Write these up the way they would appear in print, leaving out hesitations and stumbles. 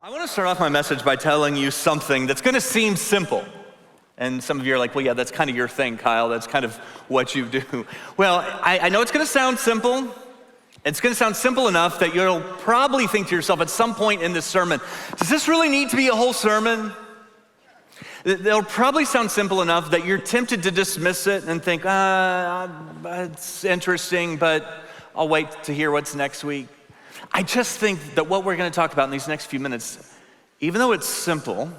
I want to start off my message by telling you something that's going to seem simple. And some of you are like, well, yeah, that's kind of your thing, Kyle. That's kind of what you do. Well, I know it's going to sound simple. It's going to sound simple enough that you'll probably think to yourself at some point in this sermon, does this really need to be a whole sermon? It'll probably sound simple enough that you're tempted to dismiss it and think, it's interesting, but I'll wait to hear what's next week. I just think that what we're going to talk about in these next few minutes, even though it's simple,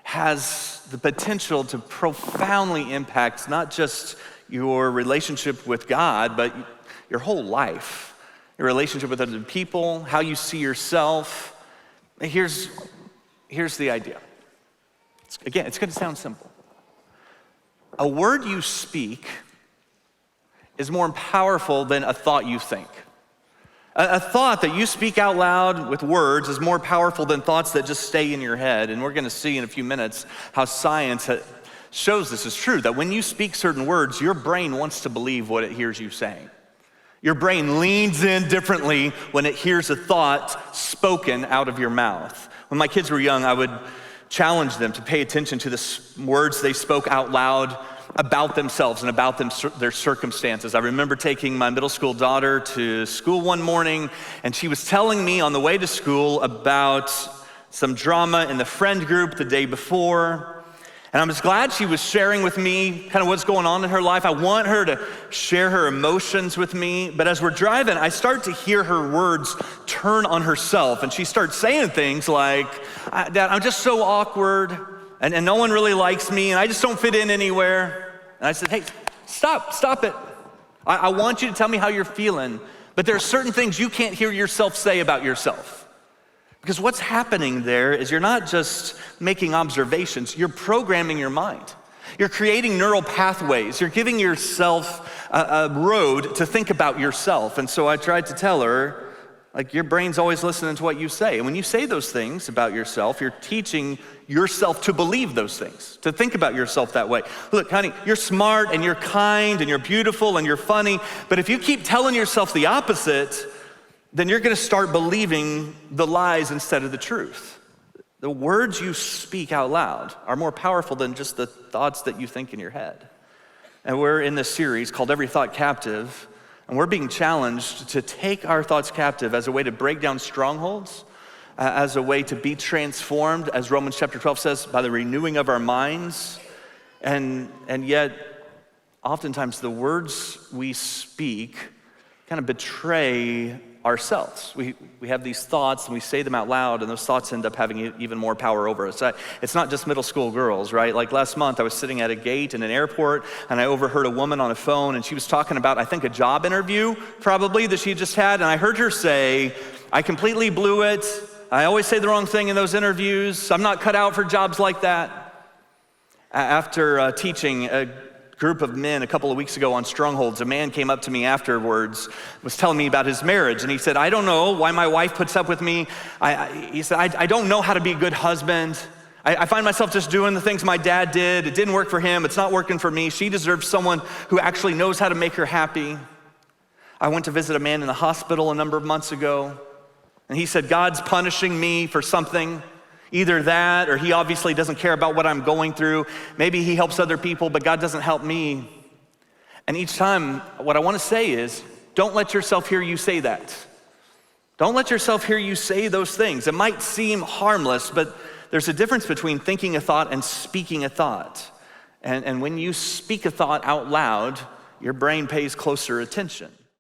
has the potential to profoundly impact not just your relationship with God, but your whole life, your relationship with other people, how you see yourself. Here's the idea. Again, it's going to sound simple. A word you speak is more powerful than a thought you think. A thought that you speak out loud with words is more powerful than thoughts that just stay in your head. And we're going to see in a few minutes how science shows this is true, that when you speak certain words, your brain wants to believe what it hears you saying. Your brain leans in differently when it hears a thought spoken out of your mouth. When my kids were young, I would challenge them to pay attention to the words they spoke out loud about themselves and about their circumstances. I remember taking my middle school daughter to school one morning, and she was telling me on the way to school about some drama in the friend group the day before. And I'm just glad she was sharing with me kind of what's going on in her life. I want her to share her emotions with me. But as we're driving, I start to hear her words turn on herself. And she starts saying things like, Dad, I'm just so awkward. And no one really likes me, and I just don't fit in anywhere. And I said, hey, stop it. I want you to tell me how you're feeling, but there are certain things you can't hear yourself say about yourself. Because what's happening there is you're not just making observations, you're programming your mind. You're creating neural pathways. You're giving yourself a road to think about yourself. And so I tried to tell her, like, your brain's always listening to what you say. And when you say those things about yourself, you're teaching yourself to believe those things, to think about yourself that way. Look, honey, you're smart and you're kind and you're beautiful and you're funny, but if you keep telling yourself the opposite, then you're gonna start believing the lies instead of the truth. The words you speak out loud are more powerful than just the thoughts that you think in your head. And we're in this series called Every Thought Captive, and we're being challenged to take our thoughts captive as a way to break down strongholds, as a way to be transformed, as Romans chapter 12 says, by the renewing of our minds. And yet, oftentimes the words we speak kind of betray ourselves. We have these thoughts and we say them out loud, and those thoughts end up having even more power over us. It's not just middle school girls, right? Like last month I was sitting at a gate in an airport and I overheard a woman on a phone, and she was talking about, I think, a job interview probably that she just had, and I heard her say, I completely blew it. I always say the wrong thing in those interviews. I'm not cut out for jobs like that. After teaching a group of men a couple of weeks ago on strongholds, a man came up to me afterwards, was telling me about his marriage, and he said, I don't know why my wife puts up with me. He said, I don't know how to be a good husband. I find myself just doing the things my dad did. It didn't work for him. It's not working for me. She deserves someone who actually knows how to make her happy. I went to visit a man in the hospital a number of months ago, and he said, God's punishing me for something. Either that, or he obviously doesn't care about what I'm going through. Maybe he helps other people, but God doesn't help me. And each time, what I want to say is, don't let yourself hear you say that. Don't let yourself hear you say those things. It might seem harmless, but there's a difference between thinking a thought and speaking a thought. And when you speak a thought out loud, your brain pays closer attention.